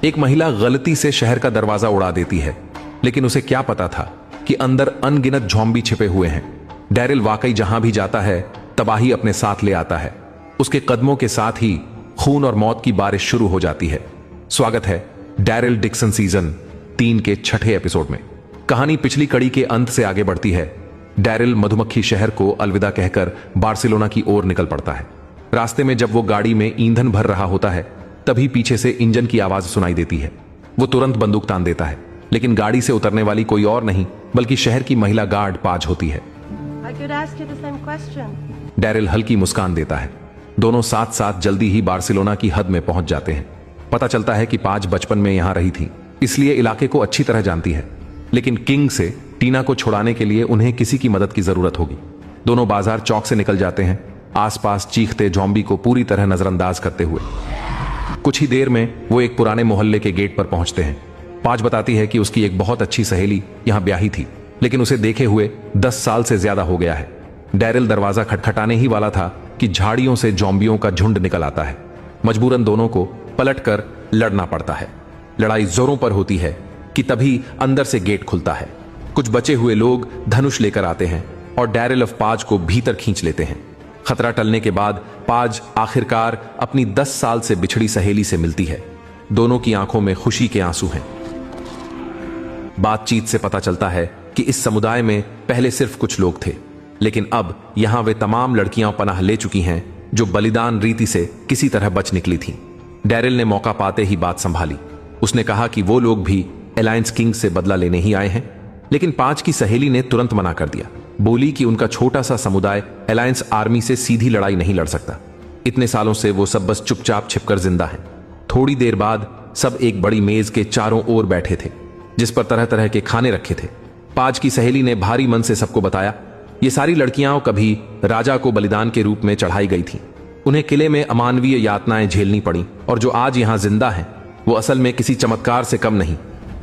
एक महिला गलती से शहर का दरवाजा उड़ा देती है, लेकिन उसे क्या पता था कि अंदर अनगिनत ज़ॉम्बी छिपे हुए हैं। डैरिल वाकई जहां भी जाता है तबाही अपने साथ ले आता है। उसके कदमों के साथ ही खून और मौत की बारिश शुरू हो जाती है। स्वागत है डैरिल डिक्सन सीजन 3 के 6ठे एपिसोड में। कहानी पिछली कड़ी के अंत से आगे बढ़ती है। डैरिल मधुमक्खी शहर को अलविदा कहकर बार्सिलोना की ओर निकल पड़ता है। रास्ते में जब वो गाड़ी में ईंधन भर रहा होता है, तभी पीछे से इंजन की आवाज सुनाई देती है। वो तुरंत बंदूक तान देता है, लेकिन गाड़ी से उतरने वाली कोई और नहीं बल्कि शहर की महिला गार्ड पाज होती है। डैरिल हल्की मुस्कान देता है। दोनों साथ साथ जल्दी ही बार्सिलोना की हद में पहुंच जाते हैं। पता चलता है कि पाज बचपन में यहां रही थी, इसलिए इलाके को अच्छी तरह जानती है। लेकिन किंग से टीना को छुड़ाने के लिए उन्हें किसी की मदद की जरूरत होगी। दोनों बाजार चौक से निकल जाते हैं, आसपास चीखते ज़ॉम्बी को पूरी तरह नजरअंदाज करते हुए। कुछ ही देर में वो एक पुराने मोहल्ले के गेट पर पहुंचते हैं। पाज बताती है कि उसकी एक बहुत अच्छी सहेली यहां ब्याही थी, लेकिन उसे देखे हुए 10 साल से ज्यादा हो गया है। डैरिल दरवाजा खटखटाने ही वाला था कि झाड़ियों से ज़ॉम्बियों का झुंड निकल आता है। मजबूरन दोनों को पलटकर लड़ना पड़ता है। लड़ाई जोरों पर होती है कि तभी अंदर से गेट खुलता है। कुछ बचे हुए लोग धनुष लेकर आते हैं और डैरिल ऑफ पाज को भीतर खींच लेते हैं। खतरा टलने के बाद पाज आखिरकार अपनी 10 साल से बिछड़ी सहेली से मिलती है। दोनों की आंखों में खुशी के आंसू हैं। बातचीत से पता चलता है कि इस समुदाय में पहले सिर्फ कुछ लोग थे, लेकिन अब यहां वे तमाम लड़कियां पनाह ले चुकी हैं जो बलिदान रीति से किसी तरह बच निकली थीं। डैरिल ने मौका पाते ही बात संभाली। उसने कहा कि वो लोग भी अलायंस किंग से बदला लेने ही आए हैं, लेकिन पाज की सहेली ने तुरंत मना कर दिया। बोली कि उनका छोटा सा समुदाय अलायंस आर्मी से सीधी लड़ाई नहीं लड़ सकता। इतने सालों से वो सब बस चुपचाप छिपकर जिंदा हैं। थोड़ी देर बाद सब एक बड़ी मेज के चारों ओर बैठे थे, जिस पर तरह तरह के खाने रखे थे। पाज की सहेली ने भारी मन से सबको बताया, ये सारी लड़कियां कभी राजा को बलिदान के रूप में चढ़ाई गई थीं। उन्हें किले में अमानवीय यातनाएं झेलनी पड़ी, और जो आज यहां जिंदा हैं वो असल में किसी चमत्कार से कम नहीं।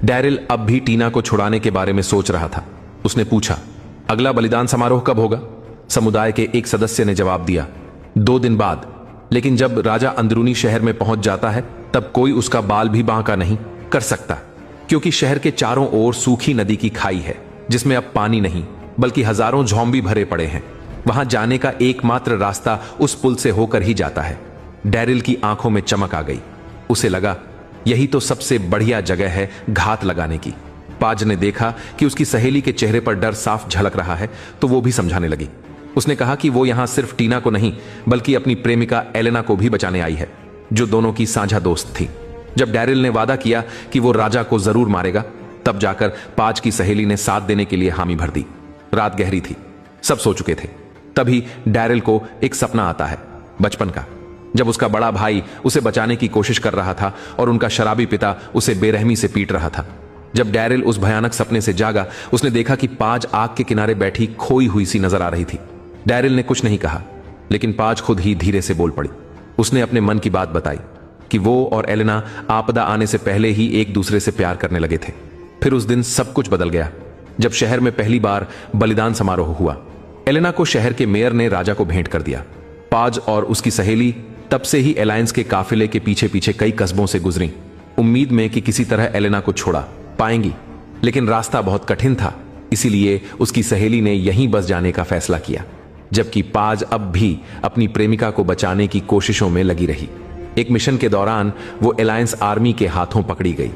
डैरिल अब भी टीना को छुड़ाने के बारे में सोच रहा था। उसने पूछा, अगला बलिदान समारोह कब होगा? समुदाय के एक सदस्य ने जवाब दिया, 2 दिन बाद। लेकिन जब राजा अंदरूनी शहर में पहुंच जाता है तब कोई उसका बाल भी बांका नहीं कर सकता, क्योंकि शहर के चारों ओर सूखी नदी की खाई है, जिसमें अब पानी नहीं बल्कि हजारों ज़ॉम्बी भरे पड़े हैं। वहां जाने का एकमात्र रास्ता उस पुल से होकर ही जाता है। डैरिल की आंखों में चमक आ गई। उसे लगा यही तो सबसे बढ़िया जगह है घात लगाने की। पाज ने देखा कि उसकी सहेली के चेहरे पर डर साफ झलक रहा है, तो वो भी समझाने लगी। उसने कहा कि वो यहां सिर्फ टीना को नहीं बल्कि अपनी प्रेमिका एलेना को भी बचाने आई है, जो दोनों की साझा दोस्त थी। जब डैरिल ने वादा किया कि वो राजा को जरूर मारेगा, तब जाकर पाज की सहेली ने साथ देने के लिए हामी भर दी। रात गहरी थी, सब सो चुके थे। तभी डैरिल को एक सपना आता है, बचपन का, जब उसका बड़ा भाई उसे बचाने की कोशिश कर रहा था और उनका शराबी पिता उसे बेरहमी से पीट रहा था। जब डैरिल उस भयानक सपने से जागा, उसने देखा कि पाज आग के किनारे बैठी खोई हुई सी नजर आ रही थी। डैरिल ने कुछ नहीं कहा, लेकिन पाज खुद ही धीरे से बोल पड़ी। उसने अपने मन की बात बताई कि वो और एलेना आपदा आने से पहले ही एक दूसरे से प्यार करने लगे थे। फिर उस दिन सब कुछ बदल गया, जब शहर में पहली बार बलिदान समारोह हुआ। एलेना को शहर के मेयर ने राजा को भेंट कर दिया। पाज और उसकी सहेली तब से ही अलायंस के काफिले के पीछे पीछे कई कस्बों से गुजरी, उम्मीद में कि किसी तरह एलेना को छोड़ा पाएंगी। लेकिन रास्ता बहुत कठिन था, इसीलिए उसकी सहेली ने यहीं बस जाने का फैसला किया, जबकि पाज अब भी अपनी प्रेमिका को बचाने की कोशिशों में लगी रही। एक मिशन के दौरान वो अलायंस आर्मी के हाथों पकड़ी गई।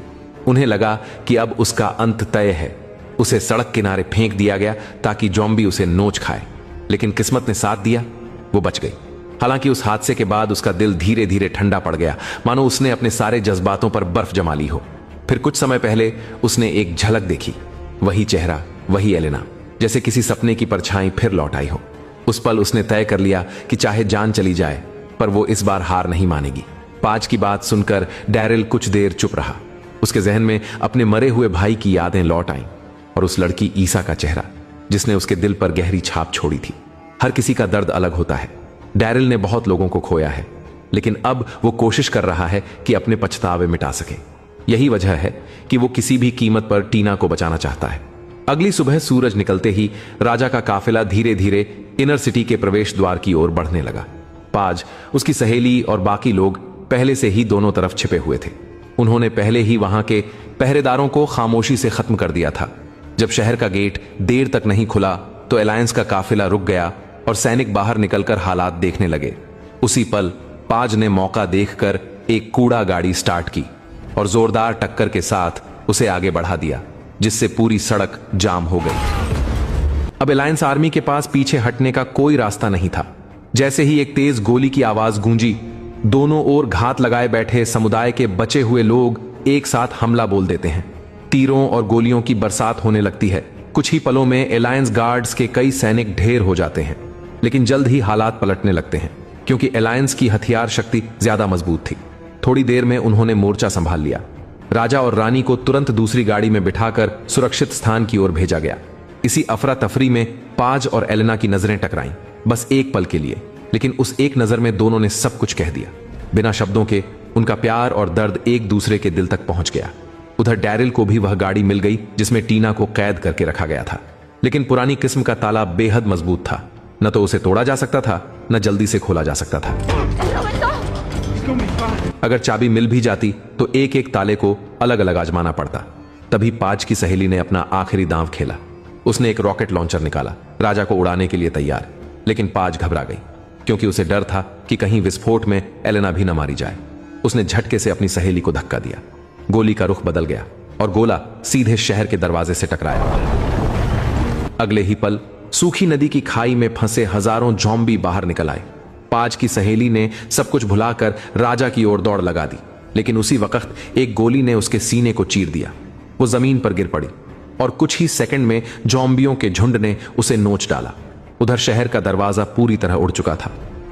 उन्हें लगा कि अब उसका अंत तय है। उसे सड़क किनारे फेंक दिया गया ताकि ज़ॉम्बी उसे नोच खाए, लेकिन किस्मत ने साथ दिया, वो बच गई। हालांकि उस हादसे के बाद उसका दिल धीरे धीरे ठंडा पड़ गया, मानो उसने अपने सारे जज्बातों पर बर्फ जमा ली हो। फिर कुछ समय पहले उसने एक झलक देखी, वही चेहरा, वही एलेना, जैसे किसी सपने की परछाई फिर लौट आई हो। उस पल उसने तय कर लिया कि चाहे जान चली जाए, पर वो इस बार हार नहीं मानेगी। पाज की बात सुनकर डैरिल कुछ देर चुप रहा। उसके जहन में अपने मरे हुए भाई की यादें लौट आईं और उस लड़की ईसा का चेहरा, जिसने उसके दिल पर गहरी छाप छोड़ी थी। हर किसी का दर्द अलग होता है। डैरिल ने बहुत लोगों को खोया है, लेकिन अब वो कोशिश कर रहा है कि अपने पछतावे मिटा सके। यही वजह है कि वो किसी भी कीमत पर टीना को बचाना चाहता है। अगली सुबह सूरज निकलते ही राजा का काफिला धीरे धीरे इनर सिटी के प्रवेश द्वार की ओर बढ़ने लगा। पाज, उसकी सहेली और बाकी लोग पहले से ही दोनों तरफ छिपे हुए थे। उन्होंने पहले ही वहां के पहरेदारों को खामोशी से खत्म कर दिया था। जब शहर का गेट देर तक नहीं खुला तो अलायंस का काफिला रुक गया और सैनिक बाहर निकलकर हालात देखने लगे। उसी पल पाज ने मौका देखकर एक कूड़ा गाड़ी स्टार्ट की और जोरदार टक्कर के साथ उसे आगे बढ़ा दिया, जिससे पूरी सड़क जाम हो गई। अब अलायंस आर्मी के पास पीछे हटने का कोई रास्ता नहीं था। जैसे ही एक तेज गोली की आवाज गूंजी, दोनों ओर घात लगाए बैठे समुदाय के बचे हुए लोग एक साथ हमला बोल देते हैं। तीरों और गोलियों की बरसात होने लगती है। कुछ ही पलों में अलायंस गार्ड्स के कई सैनिक ढेर हो जाते हैं, लेकिन जल्द ही हालात पलटने लगते हैं क्योंकि अलायंस की हथियार शक्ति ज्यादा मजबूत थी। थोड़ी देर में उन्होंने मोर्चा संभाल लिया। राजा और रानी को तुरंत दूसरी गाड़ी में बिठाकर सुरक्षित स्थान की ओर भेजा गया। इसी अफरा तफरी में पाज और एलेना की नजरें टकराईं, बस एक पल के लिए, लेकिन उस एक नजर में दोनों ने सब कुछ कह दिया। बिना शब्दों के उनका प्यार और दर्द एक दूसरे के दिल तक पहुंच गया। उधर डैरिल को भी वह गाड़ी मिल गई जिसमें टीना को कैद करके रखा गया था, लेकिन पुरानी किस्म का ताला बेहद मजबूत था। न तो उसे तोड़ा जा सकता था, न जल्दी से खोला जा सकता था। अगर चाबी मिल भी जाती तो एक एक ताले को अलग अलग आजमाना पड़ता। तभी पाज की सहेली ने अपना आखिरी दांव खेला। उसने एक रॉकेट लॉन्चर निकाला, राजा को उड़ाने के लिए तैयार। लेकिन पाज घबरा गई क्योंकि उसे डर था कि कहीं विस्फोट में एलेना भी न मारी जाए। उसने झटके से अपनी सहेली को धक्का दिया। गोली का रुख बदल गया और गोला सीधे शहर के दरवाजे से टकराया। अगले ही पल सूखी नदी की खाई में फंसे हजारों ज़ॉम्बी बाहर निकल आए। पाज की सहेली ने सब कुछ भुलाकर राजा की ओर दौड़ लगा दी, लेकिन उसी वक्त एक गोली ने उसके सीने को चीर दिया। वो जमीन पर गिर पड़ी और कुछ ही सेकंड में ज़ॉम्बियों के झुंड ने उसे नोच डाला। उधर शहर का दरवाजा पूरी तरह उड़ चुका था।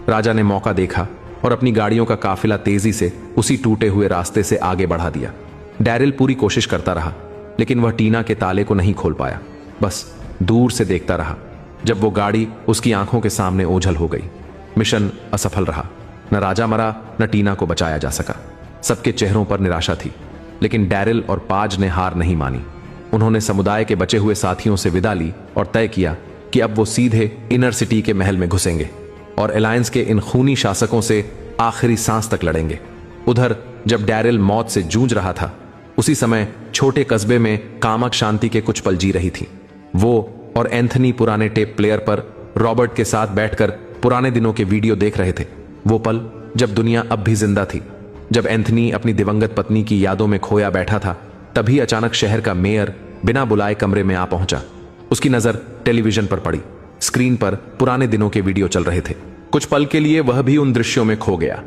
राजा ने मौका देखा और अपनी गाड़ियों का काफिला तेजी से उसी टूटे हुए रास्ते से आगे बढ़ा दिया। डैरिल पूरी कोशिश करता रहा, लेकिन वह टीना के ताले को नहीं खोल पाया। बस दूर से देखता रहा जब वो गाड़ी उसकी आंखों के सामने ओझल हो गई। मिशन असफल रहा। न राजा मरा, न टीना को बचाया जा सका। सबके चेहरों पर निराशा थी, लेकिन डैरिल और पाज ने हार नहीं मानी। उन्होंने समुदाय के बचे हुए साथियों से विदा ली और तय किया कि अब वो सीधे इनर सिटी के महल में घुसेंगे और अलायंस के इन खूनी शासकों से आखिरी सांस तक लड़ेंगे। उधर जब डैरिल मौत से जूझ रहा था, उसी समय छोटे कस्बे में कामक शांति के कुछ पल जी रही थी। वो और एंथनी पुराने टेप प्लेयर पर रॉबर्ट के साथ बैठकर पुराने दिनों के वीडियो देख रहे थे। वो पल जब दुनिया अब भी जिंदा थी। जब एंथनी अपनी दिवंगत पत्नी की यादों में खोया बैठा था, तभी अचानक शहर का मेयर बिना बुलाए कमरे में आ पहुंचा। उसकी नजर टेलीविजन पर पड़ी। स्क्रीन पर पुराने दिनों के वीडियो चल रहे थे। कुछ पल के लिए वह भी उन दृश्यों में खो गया।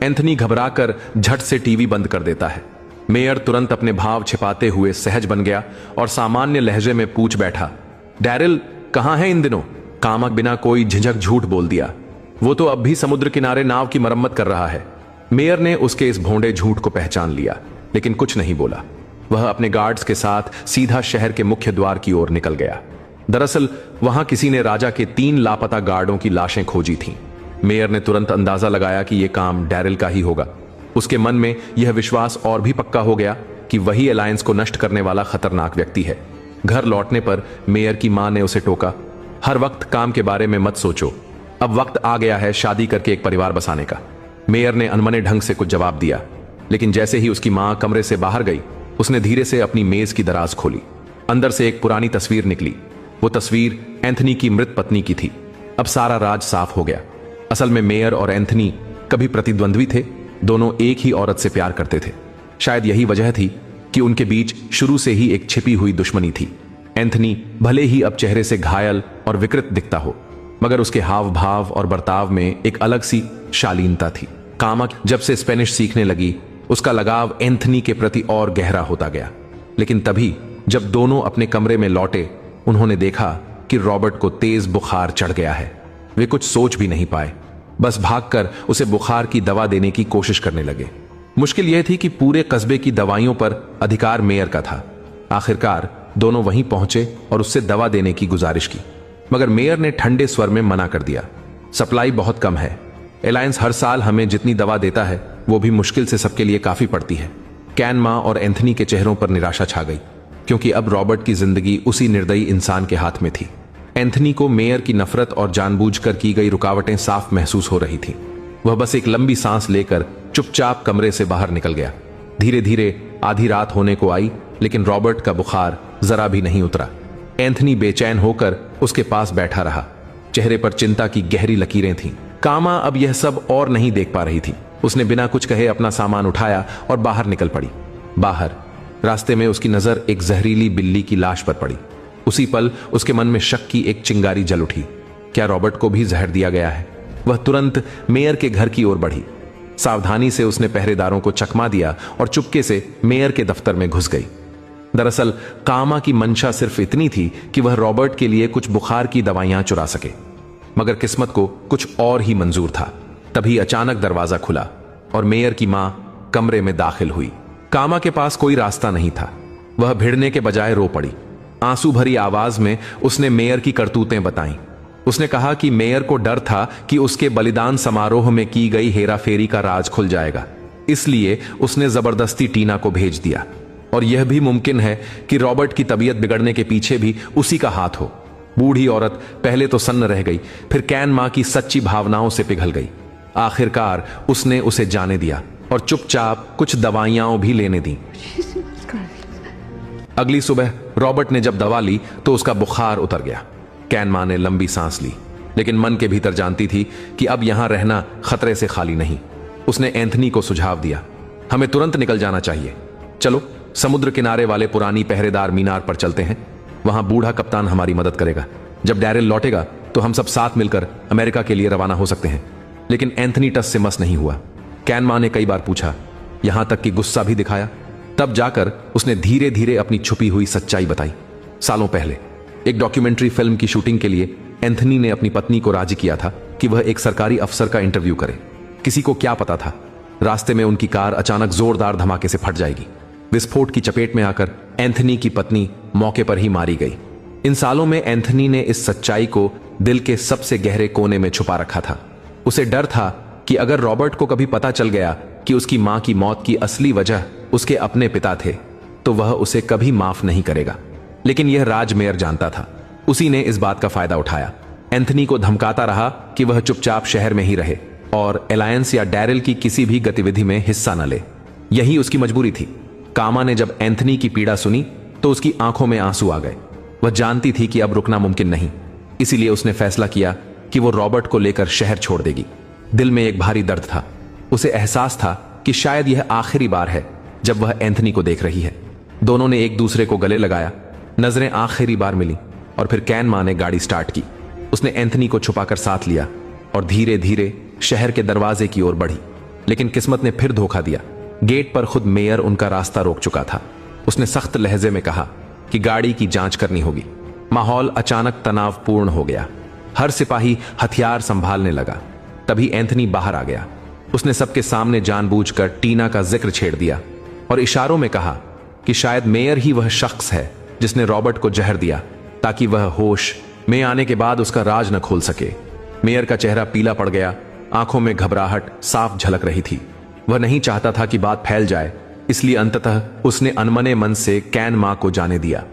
एंथनी घबराकर झट से टीवी बंद कर देता है। मेयर तुरंत अपने भाव छिपाते हुए सहज बन गया और सामान्य लहजे में पूछ बैठा, डैरिल कहां है इन दिनों? कामक बिना कोई झिझक झूठ बोल दिया, वो तो अब भी समुद्र किनारे नाव की मरम्मत कर रहा है। मेयर ने उसके इस भोंडे झूठ को पहचान लिया, लेकिन कुछ नहीं बोला। वह अपने गार्ड्स के साथ सीधा शहर के मुख्य द्वार की ओर निकल गया। दरअसल वहां किसी ने राजा के 3 लापता गार्डों की लाशें खोजी थीं। मेयर ने तुरंत अंदाजा लगाया कि यह काम डैरिल का ही होगा। उसके मन में यह विश्वास और भी पक्का हो गया कि वही अलायंस को नष्ट करने वाला खतरनाक व्यक्ति है। घर लौटने पर मेयर की मां ने उसे टोका, हर वक्त काम के बारे में मत सोचो, अब वक्त आ गया है शादी करके एक परिवार बसाने का। मेयर ने अनमने ढंग से कुछ जवाब दिया, लेकिन जैसे ही उसकी मां कमरे से बाहर गई, उसने धीरे से अपनी मेज की दराज खोली। अंदर से एक पुरानी तस्वीर निकली। वो तस्वीर एंथनी की मृत पत्नी की थी। अब सारा राज साफ हो गया। असल में मेयर और एंथनी कभी प्रतिद्वंद्वी थे। दोनों एक ही औरत से प्यार करते थे। शायद यही वजह थी कि उनके बीच शुरू से ही एक छिपी हुई दुश्मनी थी। एंथनी भले ही अब चेहरे से घायल और विकृत दिखता हो, मगर उसके हाव भाव और बर्ताव में एक अलग सी शालीनता थी। कामक जब से स्पेनिश सीखने लगी, उसका लगाव एंथनी के प्रति और गहरा होता गया। लेकिन तभी जब दोनों अपने कमरे में लौटे, उन्होंने देखा कि रॉबर्ट को तेज बुखार चढ़ गया है। वे कुछ सोच भी नहीं पाए, बस भागकर उसे बुखार की दवा देने की कोशिश करने लगे। मुश्किल यह थी कि पूरे कस्बे की दवाइयों पर अधिकार मेयर का था। आखिरकार दोनों वहीं पहुंचे और उससे दवा देने की गुजारिश की, मगर मेयर ने ठंडे स्वर में मना कर दिया। सप्लाई बहुत कम है। अलायंस हर साल हमें जितनी दवा देता है, वो भी मुश्किल से सबके लिए काफी पड़ती है। कैन मां और एंथनी के चेहरों पर निराशा छा गई, क्योंकि अब रॉबर्ट की जिंदगी उसी निर्दयी इंसान के हाथ में थी। एंथनी को मेयर की नफरत और जानबूझकर की गई रुकावटें साफ महसूस हो रही थीं। वह बस एक लंबी सांस लेकर चुपचाप कमरे से बाहर निकल गया। धीरे धीरे आधी रात होने को आई, लेकिन रॉबर्ट का बुखार जरा भी नहीं उतरा। एंथनी बेचैन होकर उसके पास बैठा रहा। चेहरे पर चिंता की गहरी लकीरें थीं। कामा अब यह सब और नहीं देख पा रही थी। उसने बिना कुछ कहे अपना सामान उठाया और बाहर निकल पड़ी। बाहर रास्ते में उसकी नजर एक जहरीली बिल्ली की लाश पर पड़ी। उसी पल उसके मन में शक की एक चिंगारी जल उठी। क्या रॉबर्ट को भी जहर दिया गया है? वह तुरंत मेयर के घर की ओर बढ़ी। सावधानी से उसने पहरेदारों को चकमा दिया और चुपके से मेयर के दफ्तर में घुस गई। दरअसल कामा की मंशा सिर्फ इतनी थी कि वह रॉबर्ट के लिए कुछ बुखार की दवाइयां चुरा सके, मगर किस्मत को कुछ और ही मंजूर था। तभी अचानक दरवाजा खुला और मेयर की मां कमरे में दाखिल हुई। कामा के पास कोई रास्ता नहीं था। वह भिड़ने के बजाय रो पड़ी। आंसू भरी आवाज में उसने मेयर की करतूतें बताईं। उसने कहा कि मेयर को डर था कि उसके बलिदान समारोह में की गई हेराफेरी का राज खुल जाएगा, इसलिए उसने जबरदस्ती टीना को भेज दिया। और यह भी मुमकिन है कि रॉबर्ट की तबीयत बिगड़ने के पीछे भी उसी का हाथ हो। बूढ़ी औरत पहले तो सन्न रह गई, फिर कैन मां की सच्ची भावनाओं से पिघल गई। आखिरकार उसने उसे जाने दिया और चुपचाप कुछ दवाइयां भी लेने दी। अगली सुबह रॉबर्ट ने जब दवा ली तो उसका बुखार उतर गया। कैन मां ने लंबी सांस ली, लेकिन मन के भीतर जानती थी कि अब यहां रहना खतरे से खाली नहीं। उसने एंथनी को सुझाव दिया, हमें तुरंत निकल जाना चाहिए। चलो समुद्र किनारे वाले पुरानी पहरेदार मीनार पर चलते हैं, वहां बूढ़ा कप्तान हमारी मदद करेगा। जब डैरिल लौटेगा तो हम सब साथ मिलकर अमेरिका के लिए रवाना हो सकते हैं। लेकिन एंथनी टस से मस नहीं हुआ। कैन मां ने कई बार पूछा, यहां तक कि गुस्सा भी दिखाया। तब जाकर उसने धीरे धीरे अपनी छुपी हुई सच्चाई बताई। सालों पहले एक डॉक्यूमेंट्री फिल्म की शूटिंग के लिए एंथनी ने अपनी पत्नी को राजी किया था कि वह एक सरकारी अफसर का इंटरव्यू करे। किसी को क्या पता था, रास्ते में उनकी कार अचानक जोरदार धमाके से फट जाएगी। विस्फोट की चपेट में आकर एंथनी की पत्नी मौके पर ही मारी गई। इन सालों में एंथनी ने इस सच्चाई को दिल के सबसे गहरे कोने में छुपा रखा था। उसे डर था कि अगर रॉबर्ट को कभी पता चल गया कि उसकी मां की मौत की असली वजह उसके अपने पिता थे, तो वह उसे कभी माफ नहीं करेगा। लेकिन यह राज मेयर जानता था। उसी ने इस बात का फायदा उठाया। एंथनी को धमकाता रहा कि वह चुपचाप शहर में ही रहे और अलायंस या डैरिल की किसी भी गतिविधि में हिस्सा न ले। यही उसकी मजबूरी थी। कामा ने जब एंथनी की पीड़ा सुनी तो उसकी आंखों में आंसू आ गए। वह जानती थी कि अब रुकना मुमकिन नहीं, इसीलिए उसने फैसला किया कि वो रॉबर्ट को लेकर शहर छोड़ देगी। दिल में एक भारी दर्द था। उसे एहसास था कि शायद यह आखिरी बार है जब वह एंथनी को देख रही है। दोनों ने एक दूसरे को गले लगाया, नजरें आखिरी बार मिली और फिर कैन मां ने गाड़ी स्टार्ट की। उसने एंथनी को छुपाकर साथ लिया और धीरे धीरे शहर के दरवाजे की ओर बढ़ी। लेकिन किस्मत ने फिर धोखा दिया। गेट पर खुद मेयर उनका रास्ता रोक चुका था। उसने सख्त लहजे में कहा कि गाड़ी की जांच करनी होगी। माहौल अचानक तनावपूर्ण हो गया। हर सिपाही हथियार संभालने लगा। तभी एंथनी बाहर आ गया। उसने सबके सामने जानबूझकर टीना का जिक्र छेड़ दिया और इशारों में कहा कि शायद मेयर ही वह शख्स है जिसने रॉबर्ट को जहर दिया ताकि वह होश में आने के बाद उसका राज न खोल सके। मेयर का चेहरा पीला पड़ गया, आंखों में घबराहट साफ झलक रही थी। वह नहीं चाहता था कि बात फैल जाए, इसलिए अंततः उसने अनमने मन से कैन मां को जाने दिया।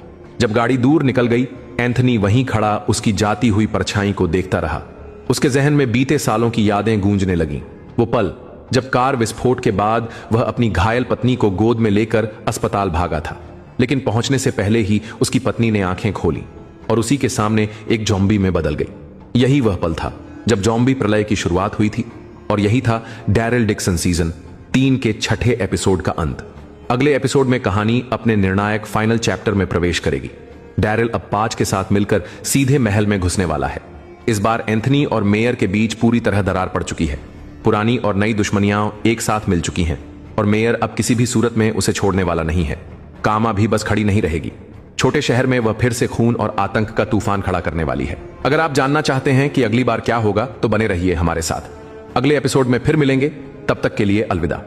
जब गाड़ी दूर निकल गई, एंथनी वहीं खड़ा उसकी जाती हुई परछाई को देखता रहा। उसके जहन में बीते सालों की यादें गूंजने लगीं। वो पल जब कार विस्फोट के बाद वह अपनी घायल पत्नी को गोद में लेकर अस्पताल भागा था, लेकिन पहुंचने से पहले ही उसकी पत्नी ने आंखें खोली और उसी के सामने एक ज़ॉम्बी में बदल गई। यही वह पल था जब ज़ॉम्बी प्रलय की शुरुआत हुई थी और यही था डैरिल डिक्सन सीजन 3 के 6ठे एपिसोड का अंत। अगले एपिसोड में कहानी अपने निर्णायक फाइनल चैप्टर में प्रवेश करेगी। डैरिल अब 5 के साथ मिलकर सीधे महल में घुसने वाला है। इस बार एंथनी और मेयर के बीच पूरी तरह दरार पड़ चुकी है। पुरानी और नई दुश्मनियां एक साथ मिल चुकी हैं और मेयर अब किसी भी सूरत में उसे छोड़ने वाला नहीं है। कामा भी बस खड़ी नहीं रहेगी। छोटे शहर में वह फिर से खून और आतंक का तूफान खड़ा करने वाली है। अगर आप जानना चाहते हैं कि अगली बार क्या होगा तो बने रहिए हमारे साथ। अगले एपिसोड में फिर मिलेंगे, तब तक के लिए अलविदा।